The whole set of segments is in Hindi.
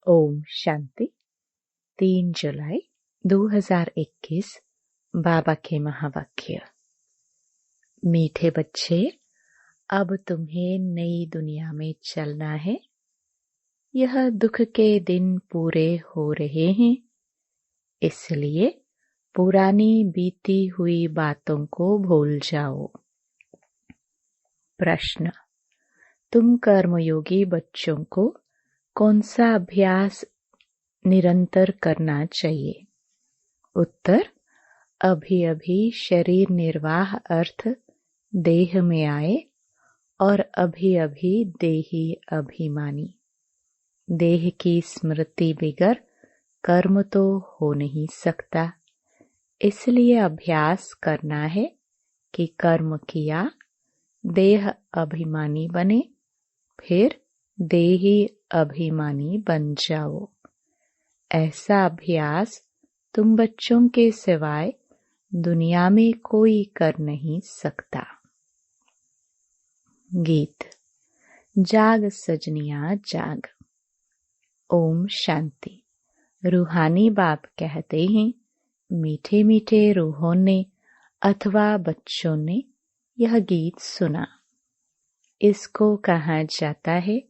ओम शांति। 3 जुलाई 2021 बाबा के महावाक्य। मीठे बच्चे, अब तुम्हें नई दुनिया में चलना है। यह दुख के दिन पूरे हो रहे हैं, इसलिए पुरानी बीती हुई बातों को भूल जाओ। प्रश्न: तुम कर्मयोगी बच्चों को कौन सा अभ्यास निरंतर करना चाहिए? उत्तर: अभी अभी शरीर निर्वाह अर्थ देह में आए और अभी अभी देही अभिमानी। देह की स्मृति बिगर कर्म तो हो नहीं सकता, इसलिए अभ्यास करना है कि कर्म किया, देह अभिमानी बने, फिर देही अभिमानी बन जाओ। ऐसा अभ्यास तुम बच्चों के सिवाय दुनिया में कोई कर नहीं सकता। गीत। जाग सजनिया जाग। ओम शांति। रूहानी बाप कहते हैं, मीठे मीठे रूहों ने अथवा बच्चों ने यह गीत सुना। इसको कहा जाता है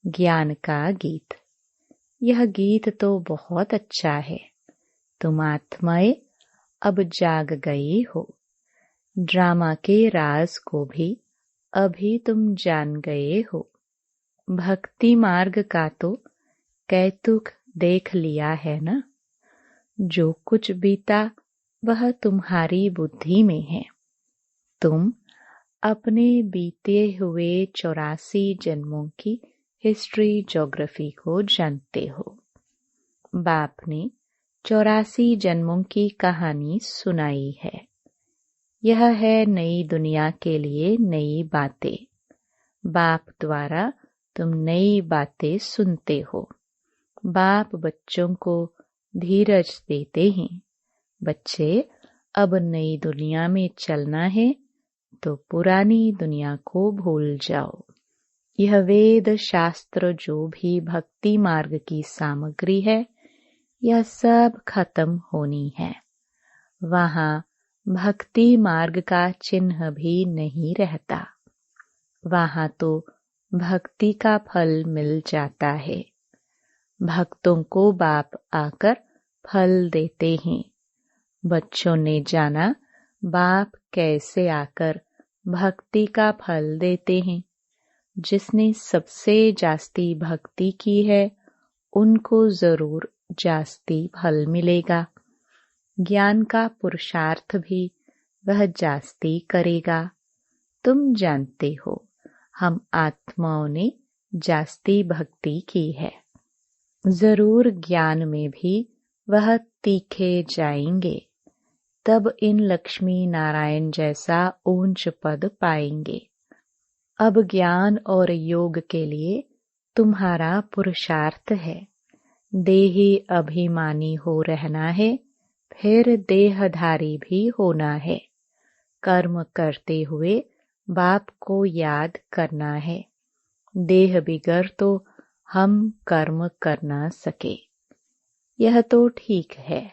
ज्ञान का गीत। यह गीत तो बहुत अच्छा है। तुम आत्माएं अब जाग गई हो। ड्रामा के राज को भी अभी तुम जान गए हो। भक्ति मार्ग का तो कैतुक देख लिया है ना। जो कुछ बीता वह तुम्हारी बुद्धि में है। तुम अपने बीते हुए 84 जन्मों की हिस्ट्री ज्योग्राफी को जानते हो। बाप ने 84 जन्मों की कहानी सुनाई है। यह है नई दुनिया के लिए नई बातें। बाप द्वारा तुम नई बातें सुनते हो। बाप बच्चों को धीरज देते हैं। बच्चे, अब नई दुनिया में चलना है तो पुरानी दुनिया को भूल जाओ। यह वेद शास्त्र जो भी भक्ति मार्ग की सामग्री है, यह सब खत्म होनी है। वहाँ भक्ति मार्ग का चिन्ह भी नहीं रहता। वहाँ तो भक्ति का फल मिल जाता है। भक्तों को बाप आकर फल देते हैं। बच्चों ने जाना बाप कैसे आकर भक्ति का फल देते हैं। जिसने सबसे जास्ती भक्ति की है, उनको जरूर जास्ती फल मिलेगा। ज्ञान का पुरुषार्थ भी वह जास्ती करेगा। तुम जानते हो, हम आत्माओं ने जास्ती भक्ति की है। जरूर ज्ञान में भी वह तीखे जाएंगे। तब इन लक्ष्मी नारायण जैसा ऊंच पद पाएंगे। अब ज्ञान और योग के लिए तुम्हारा पुरुषार्थ है। देही अभिमानी हो रहना है, फिर देहधारी भी होना है। कर्म करते हुए बाप को याद करना है। देह बिगर तो हम कर्म कर ना सके। यह तो ठीक है,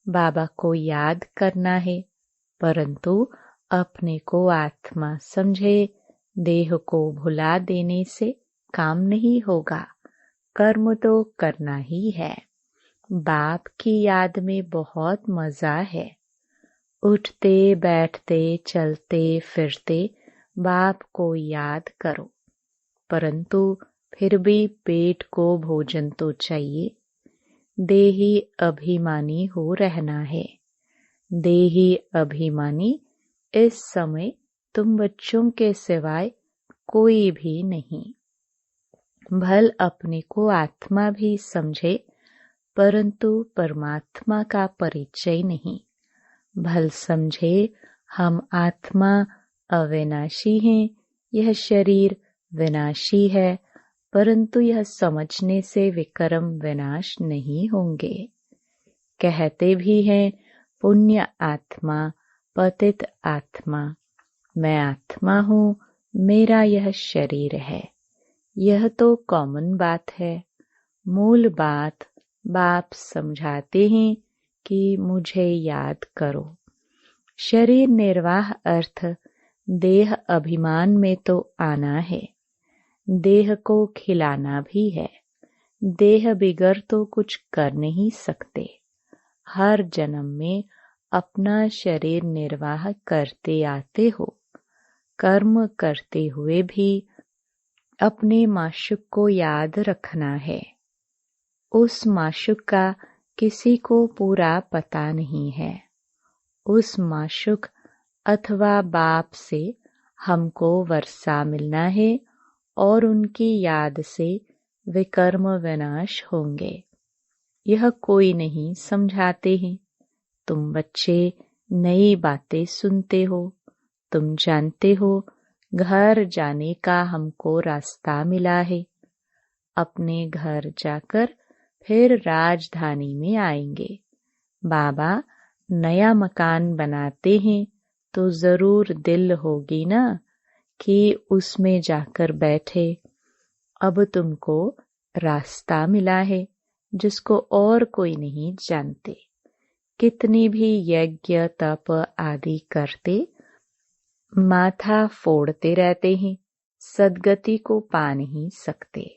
बाबा को याद करना है, परंतु अपने को आत्मा समझे। देह को भुला देने से काम नहीं होगा। कर्म तो करना ही है। बाप की याद में बहुत मजा है। उठते बैठते चलते फिरते बाप को याद करो, परंतु फिर भी पेट को भोजन तो चाहिए। देही अभिमानी हो रहना है। देही अभिमानी इस समय तुम बच्चों के सिवाय कोई भी नहीं। भल अपने को आत्मा भी समझे, परंतु परमात्मा का परिचय नहीं। भल समझे हम आत्मा अविनाशी हैं, यह शरीर विनाशी है, परंतु यह समझने से विक्रम विनाश नहीं होंगे। कहते भी हैं, पुण्य आत्मा पतित आत्मा। मैं आत्मा हूँ, मेरा यह शरीर है। यह तो कॉमन बात है। मूल बात बाप समझाते हैं कि मुझे याद करो। शरीर निर्वाह अर्थ देह अभिमान में तो आना है, देह को खिलाना भी है। देह बिगर तो कुछ कर नहीं सकते। हर जन्म में अपना शरीर निर्वाह करते आते हो। कर्म करते हुए भी अपने माशुक को याद रखना है। उस माशुक का किसी को पूरा पता नहीं है। उस माशुक अथवा बाप से हमको वर्षा मिलना है और उनकी याद से विकर्म विनाश होंगे। यह कोई नहीं समझाते हैं। तुम बच्चे नई बातें सुनते हो। तुम जानते हो घर जाने का हमको रास्ता मिला है। अपने घर जाकर फिर राजधानी में आएंगे। बाबा नया मकान बनाते हैं तो जरूर दिल होगी ना कि उसमें जाकर बैठे। अब तुमको रास्ता मिला है जिसको और कोई नहीं जानते। कितनी भी यज्ञ तप आदि करते, माथा फोड़ते रहते हैं, सदगति को पा नहीं सकते।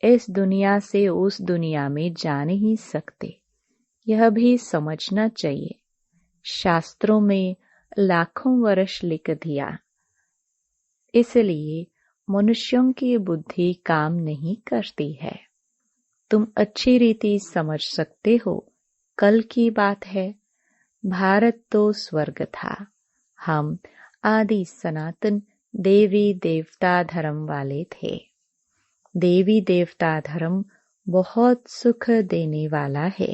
इस दुनिया से उस दुनिया में जा नहीं सकते। यह भी समझना चाहिए। शास्त्रों में लाखों वर्ष लिख दिया, इसलिए मनुष्यों की बुद्धि काम नहीं करती है। तुम अच्छी रीति समझ सकते हो। कल की बात है। भारत तो स्वर्ग था। हम आदि सनातन देवी देवता धर्म वाले थे। देवी देवता धर्म बहुत सुख देने वाला है।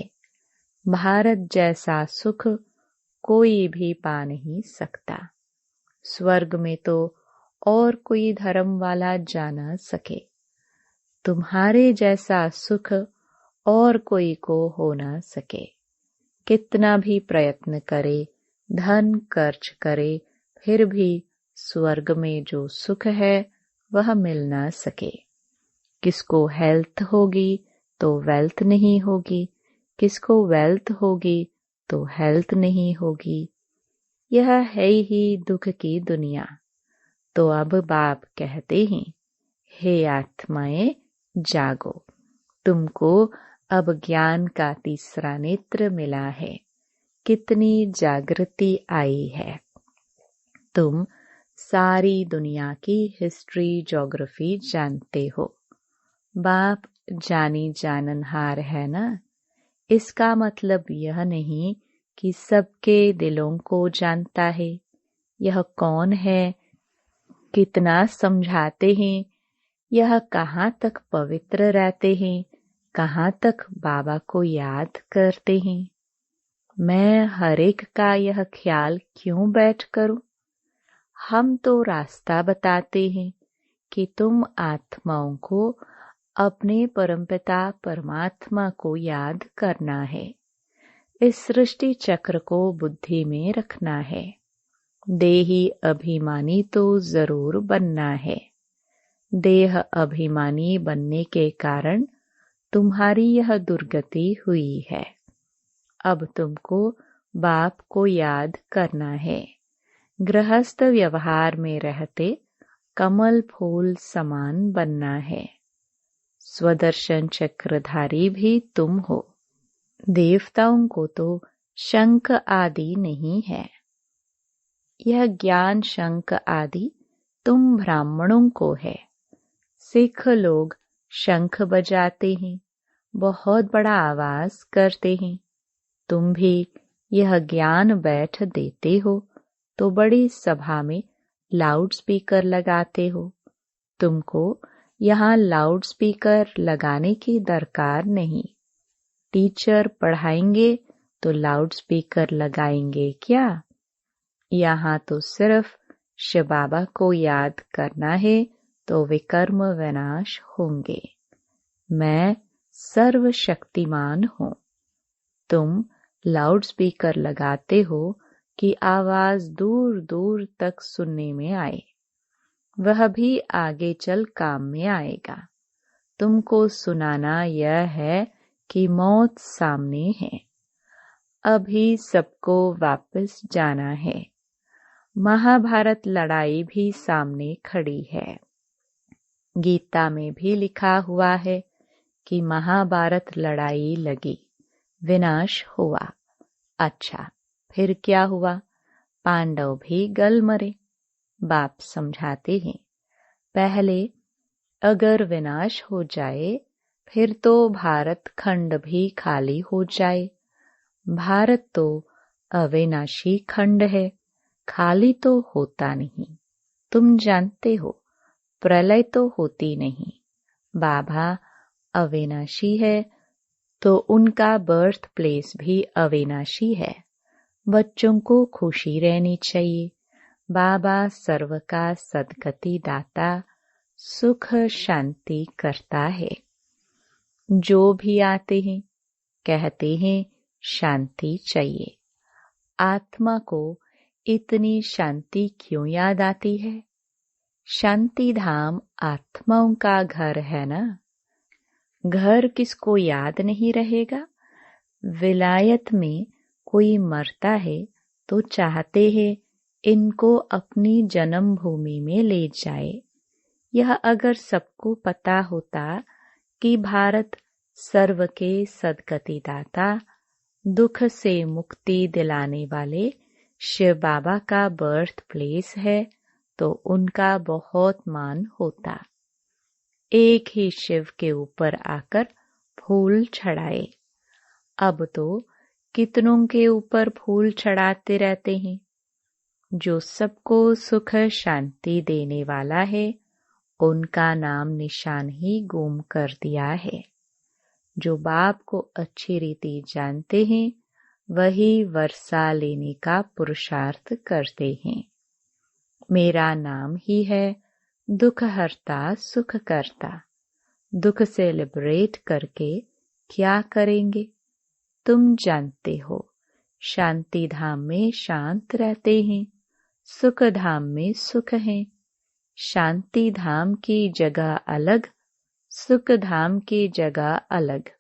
भारत जैसा सुख कोई भी पा नहीं सकता। स्वर्ग में तो और कोई धर्म वाला जा न सके। तुम्हारे जैसा सुख और कोई को हो न सके। कितना भी प्रयत्न करे, धन खर्च करे, फिर भी स्वर्ग में जो सुख है वह मिल न सके। किसको हेल्थ होगी तो वेल्थ नहीं होगी, किसको वेल्थ होगी तो हेल्थ नहीं होगी। यह है ही दुख की दुनिया। तो अब बाप कहते हैं, हे आत्माएं जागो। तुमको अब ज्ञान का तीसरा नेत्र मिला है। कितनी जागृति आई है। तुम सारी दुनिया की हिस्ट्री ज्योग्राफी जानते हो। बाप जानी जाननहार है ना। इसका मतलब यह नहीं कि सबके दिलों को जानता है। यह कौन है, कितना समझाते हैं, यह कहाँ तक पवित्र रहते हैं, कहाँ तक बाबा को याद करते हैं। मैं हर एक का यह ख्याल क्यों बैठ करूं। हम तो रास्ता बताते हैं कि तुम आत्माओं को अपने परमपिता परमात्मा को याद करना है। इस सृष्टि चक्र को बुद्धि में रखना है। देही अभिमानी तो जरूर बनना है। देह अभिमानी बनने के कारण तुम्हारी यह दुर्गति हुई है। अब तुमको बाप को याद करना है। गृहस्थ व्यवहार में रहते कमल फूल समान बनना है। स्वदर्शन चक्रधारी भी तुम हो। देवताओं को तो शंख आदि नहीं है। यह ज्ञान शंख आदि तुम ब्राह्मणों को है। सिख लोग शंख बजाते हैं, बहुत बड़ा आवाज करते हैं। तुम भी यह ज्ञान बैठ देते हो तो बड़ी सभा में लाउड स्पीकर लगाते हो। तुमको यहाँ लाउड स्पीकर लगाने की दरकार नहीं। टीचर पढ़ाएंगे तो लाउड स्पीकर लगाएंगे क्या। यहाँ तो सिर्फ शिव बाबा को याद करना है तो विकर्म विनाश होंगे। मैं सर्वशक्तिमान हूँ। तुम लाउड स्पीकर लगाते हो कि आवाज दूर दूर तक सुनने में आए। वह भी आगे चल काम में आएगा। तुमको सुनाना यह है कि मौत सामने है, अभी सबको वापस जाना है। महाभारत लड़ाई भी सामने खड़ी है। गीता में भी लिखा हुआ है कि महाभारत लड़ाई लगी, विनाश हुआ। अच्छा, फिर क्या हुआ? पांडव भी गल मरे। बाप समझाते हैं, पहले अगर विनाश हो जाए फिर तो भारत खंड भी खाली हो जाए। भारत तो अविनाशी खंड है, खाली तो होता नहीं। तुम जानते हो, प्रलय तो होती नहीं। बाबा अविनाशी है तो उनका बर्थ प्लेस भी अविनाशी है। बच्चों को खुशी रहनी चाहिए। बाबा सर्व का सद्गति दाता, सुख शांति करता है। जो भी आते हैं कहते हैं शांति चाहिए। आत्मा को इतनी शांति क्यों याद आती है? शांति धाम आत्माओं का घर है ना। घर किसको याद नहीं रहेगा? विलायत में कोई मरता है तो चाहते हैं इनको अपनी जन्मभूमि में ले जाए। यह अगर सबको पता होता कि भारत सर्व के सद्गति दाता, दुख से मुक्ति दिलाने वाले शिव बाबा का बर्थ प्लेस है तो उनका बहुत मान होता। एक ही शिव के ऊपर आकर फूल चढ़ाए। अब तो कितनों के ऊपर फूल चढ़ाते रहते हैं। जो सबको सुख शांति देने वाला है उनका नाम निशान ही गुम कर दिया है। जो बाप को अच्छी रीति जानते हैं वही वर्षा लेने का पुरुषार्थ करते हैं। मेरा नाम ही है दुख हरता सुख करता। दुख से लिबरेट करके क्या करेंगे? तुम जानते हो, शांति धाम में शांत रहते हैं, सुख धाम में सुख है। शांति धाम की जगह अलग, सुख धाम की जगह अलग।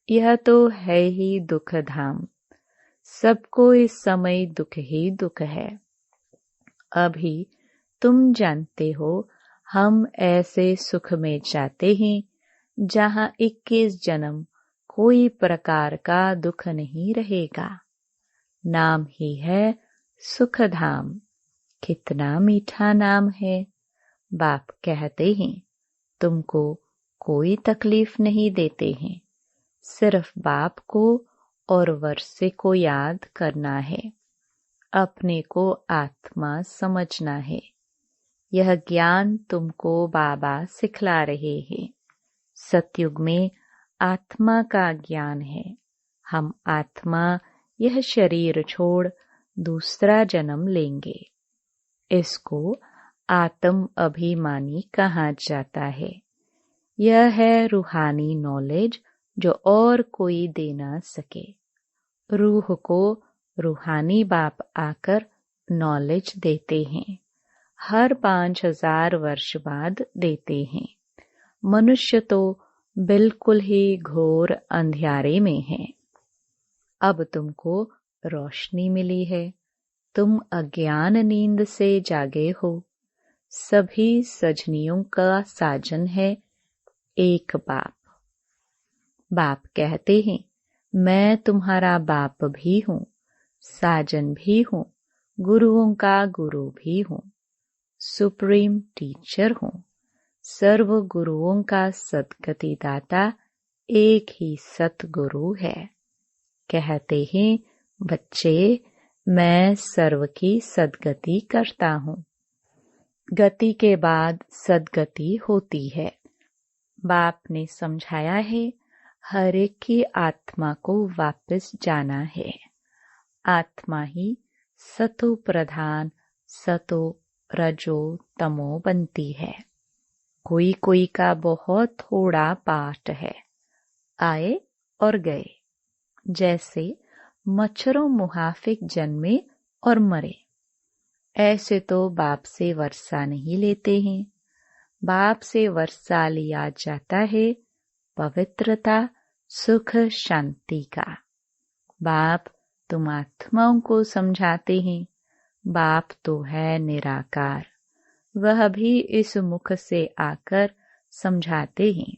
यह तो है ही दुख धाम। सबको इस समय दुख ही दुख है। अभी तुम जानते हो हम ऐसे सुख में जाते हैं जहाँ 21 जन्म कोई प्रकार का दुख नहीं रहेगा। नाम ही है सुख धाम। कितना मीठा नाम है। बाप कहते हैं तुमको कोई तकलीफ नहीं देते हैं, सिर्फ बाप को और वर्षे को याद करना है। अपने को आत्मा समझना है। यह ज्ञान तुमको बाबा सिखला रहे हैं। सतयुग में आत्मा का ज्ञान है। हम आत्मा यह शरीर छोड़ दूसरा जन्म लेंगे। इसको आत्म अभिमानी कहा जाता है। यह है रूहानी नॉलेज जो और कोई दे ना सके। रूह को रूहानी बाप आकर नॉलेज देते हैं। हर 5000 वर्ष बाद देते हैं। मनुष्य तो बिल्कुल ही घोर अंधियारे में है। अब तुमको रोशनी मिली है। तुम अज्ञान नींद से जागे हो। सभी सजनियों का साजन है एक बाप। बाप कहते हैं मैं तुम्हारा बाप भी हूँ, साजन भी हूँ, गुरुओं का गुरु भी हूँ, सुप्रीम टीचर हूँ। सर्व गुरुओं का सद्गति दाता एक ही सतगुरु है। कहते हैं बच्चे मैं सर्व की सद्गति करता हूँ। गति के बाद सद्गति होती है। बाप ने समझाया है हर एक की आत्मा को वापस जाना है। आत्मा ही सतो प्रधान सतो रजो तमो बनती है। कोई कोई का बहुत थोड़ा पाठ है, आए और गए। जैसे मच्छरों मुहाफिक जन्मे और मरे, ऐसे तो बाप से वर्षा नहीं लेते हैं। बाप से वर्षा लिया जाता है पवित्रता, सुख, शांति का। बाप तुम आत्माओं को समझाते हैं, बाप तो है निराकार, वह भी इस मुख से आकर समझाते हैं।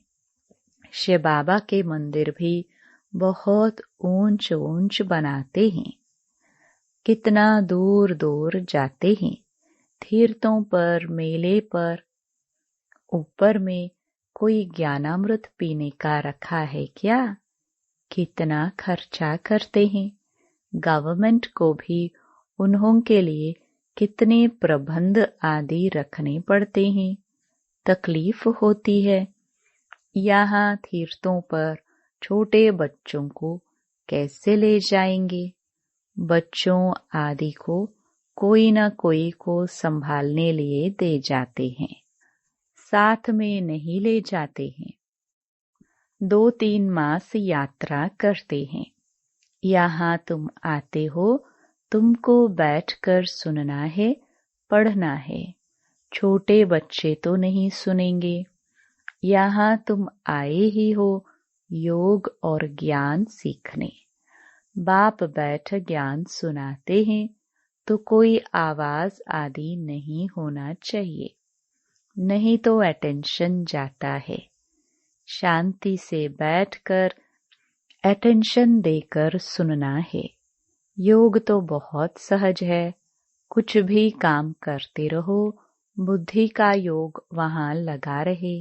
शिव बाबा के मंदिर भी बहुत ऊंच ऊंच बनाते हैं, कितना दूर दूर जाते हैं, तीर्थों पर, मेले पर। ऊपर में कोई ज्ञानामृत पीने का रखा है क्या? कितना खर्चा करते हैं। गवर्नमेंट को भी उन्हों के लिए कितने प्रबंध आदि रखने पड़ते हैं, तकलीफ होती है। यहाँ तीर्थों पर छोटे बच्चों को कैसे ले जाएंगे? बच्चों आदि को कोई न कोई को संभालने लिए दे जाते हैं, साथ में नहीं ले जाते हैं। 2-3 मास यात्रा करते हैं। यहाँ तुम आते हो, तुमको बैठकर सुनना है, पढ़ना है। छोटे बच्चे तो नहीं सुनेंगे। यहाँ तुम आए ही हो योग और ज्ञान सीखने। बाप बैठ ज्ञान सुनाते हैं तो कोई आवाज आदि नहीं होना चाहिए, नहीं तो अटेंशन जाता है। शांति से बैठकर अटेंशन देकर सुनना है। योग तो बहुत सहज है, कुछ भी काम करते रहो, बुद्धि का योग वहां लगा रहे।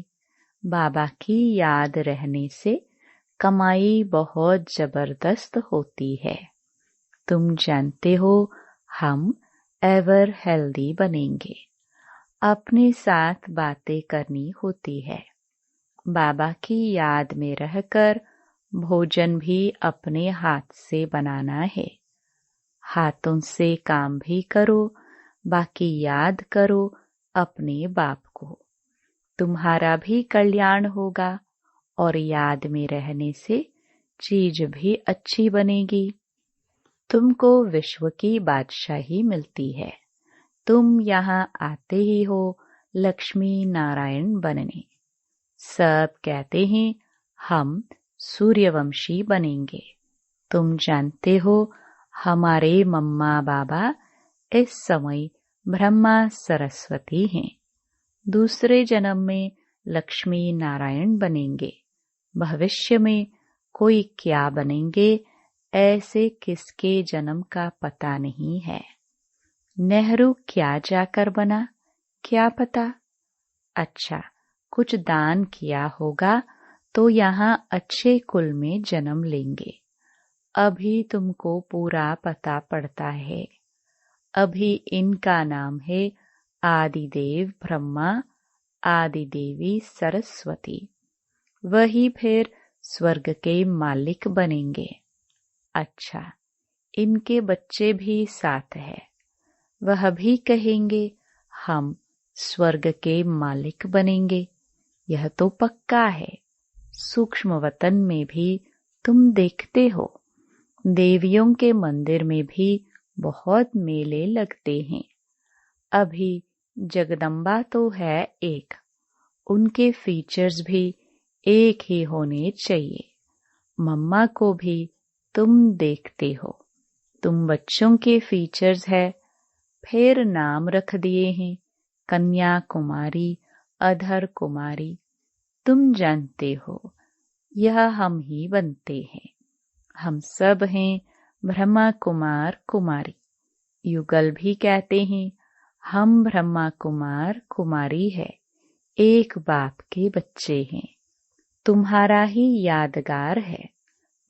बाबा की याद रहने से कमाई बहुत जबरदस्त होती है। तुम जानते हो हम एवर हेल्दी बनेंगे। अपने साथ बातें करनी होती है। बाबा की याद में रहकर भोजन भी अपने हाथ से बनाना है। हाथों से काम भी करो, बाकी याद करो अपने बाप को। तुम्हारा भी कल्याण होगा और याद में रहने से चीज भी अच्छी बनेगी। तुमको विश्व की बादशाही मिलती है। तुम यहाँ आते ही हो लक्ष्मी नारायण बनने। सब कहते हैं हम सूर्यवंशी बनेंगे। तुम जानते हो हमारे मम्मा बाबा इस समय ब्रह्मा सरस्वती हैं। दूसरे जन्म में लक्ष्मी नारायण बनेंगे। भविष्य में कोई क्या बनेंगे ऐसे किसके जन्म का पता नहीं है। नेहरू क्या जाकर बना, क्या पता। अच्छा, कुछ दान किया होगा तो यहाँ अच्छे कुल में जन्म लेंगे। अभी तुमको पूरा पता पड़ता है। अभी इनका नाम है आदिदेव ब्रह्मा, आदिदेवी सरस्वती। वही फिर स्वर्ग के मालिक बनेंगे। अच्छा, इनके बच्चे भी साथ है। वह भी कहेंगे हम स्वर्ग के मालिक बनेंगे। यह तो पक्का है। सूक्ष्म वतन में भी तुम देखते हो, देवियों के मंदिर में भी बहुत मेले लगते हैं। अभी जगदम्बा तो है एक, उनके फीचर्स भी एक ही होने चाहिए। मम्मा को भी तुम देखते हो, तुम बच्चों के फीचर्स है। फिर नाम रख दिए हैं कन्या कुमारी, अधर कुमारी। तुम जानते हो यह हम ही बनते हैं। हम सब हैं ब्रह्मा कुमार कुमारी। युगल भी कहते हैं हम ब्रह्मा कुमार कुमारी है, एक बाप के बच्चे हैं। तुम्हारा ही यादगार है।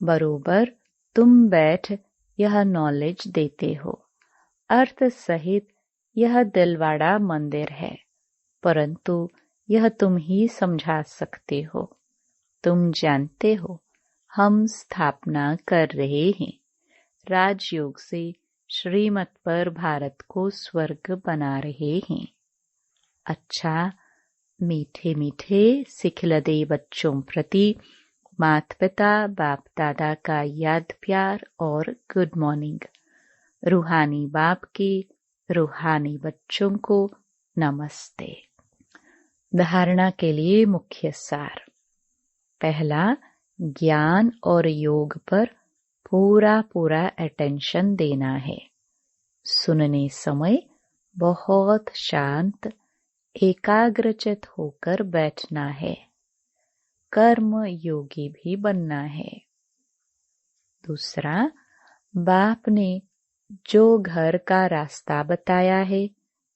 बरोबर तुम बैठ यह नॉलेज देते हो। अर्थ सहित यह दिलवाड़ा मंदिर है, परंतु यह तुम ही समझा सकते हो। तुम जानते हो हम स्थापना कर रहे हैं। राजयोग से श्रीमत पर भारत को स्वर्ग बना रहे हैं। अच्छा, मीठे मीठे सिखलदे बच्चों प्रति माता पिता बाप दादा का याद प्यार और गुड मॉर्निंग। रूहानी बाप के रूहानी बच्चों को नमस्ते। धारणा के लिए मुख्य सार। पहला, ज्ञान और योग पर पूरा पूरा अटेंशन देना है। सुनने समय बहुत शांत एकाग्रचित होकर बैठना है। कर्म योगी भी बनना है। दूसरा, बाप ने जो घर का रास्ता बताया है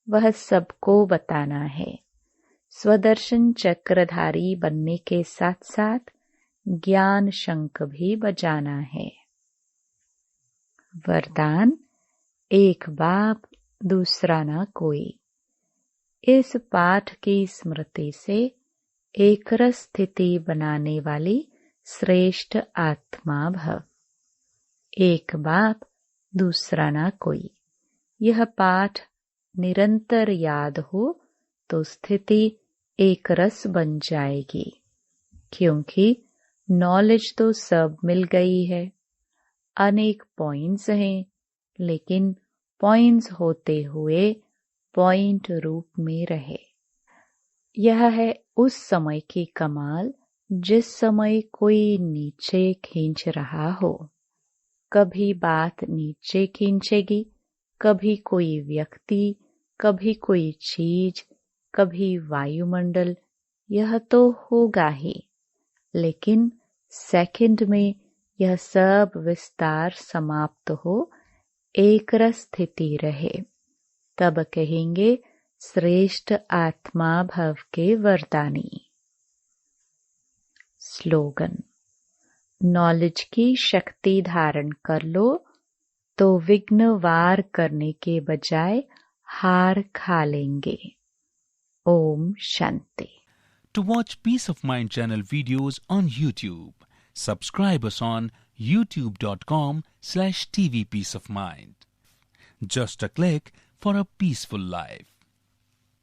वह सबको बताना है। स्वदर्शन चक्रधारी बनने के साथ साथ ज्ञान शंख भी बजाना है। वरदान, एक बाप दूसरा न कोई। इस पाठ की स्मृति से एकरस स्थिति बनाने वाली श्रेष्ठ आत्मा भव। एक बाप दूसरा न कोई। यह पाठ निरंतर याद हो तो स्थिति एक रस बन जाएगी, क्योंकि नॉलेज तो सब मिल गई है। अनेक पॉइंट्स हैं, लेकिन पॉइंट्स होते हुए पॉइंट रूप में रहे। यह है उस समय की कमाल जिस समय कोई नीचे खींच रहा हो। कभी बात नीचे खींचेगी, कभी कोई व्यक्ति, कभी कोई चीज, कभी वायुमंडल। यह तो होगा ही, लेकिन सेकंड में यह सब विस्तार समाप्त हो एक रस स्थिति रहे, तब कहेंगे श्रेष्ठ आत्मा भव के वरदानी। स्लोगन, नॉलेज की शक्ति धारण कर लो तो विघ्न वार करने के बजाय हार खा लेंगे। Om Shanti. To watch Peace of Mind channel videos on YouTube, subscribe us on youtube.com/tvpeaceofmind. Just a click for a peaceful life.